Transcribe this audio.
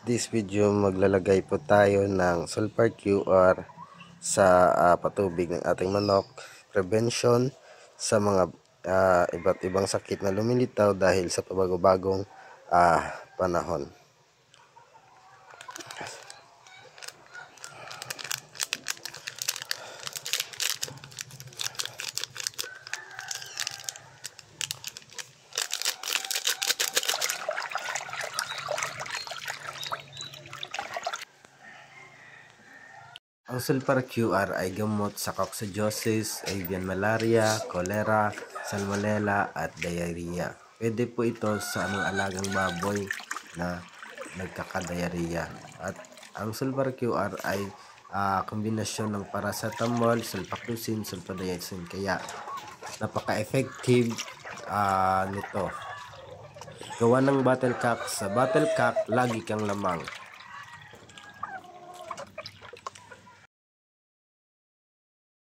this video maglalagay po tayo ng sulfur QR sa patubig ng ating manok, prevention sa mga iba't ibang sakit na lumilitaw dahil sa pabago-bagong panahon. Ang sulfur QR ay gamot sa coccidiosis, avian malaria, cholera, salmonella at diarrhea. Pwede po ito sa mga alagang baboy na nagkakadiarrhea. At ang sulfur QR ay kombinasyon ng paracetamol, sulfacusin, sulfadiazine. Kaya napaka-effective nito. Gawa ng battlecock. Sa battlecock, lagi kang lamang.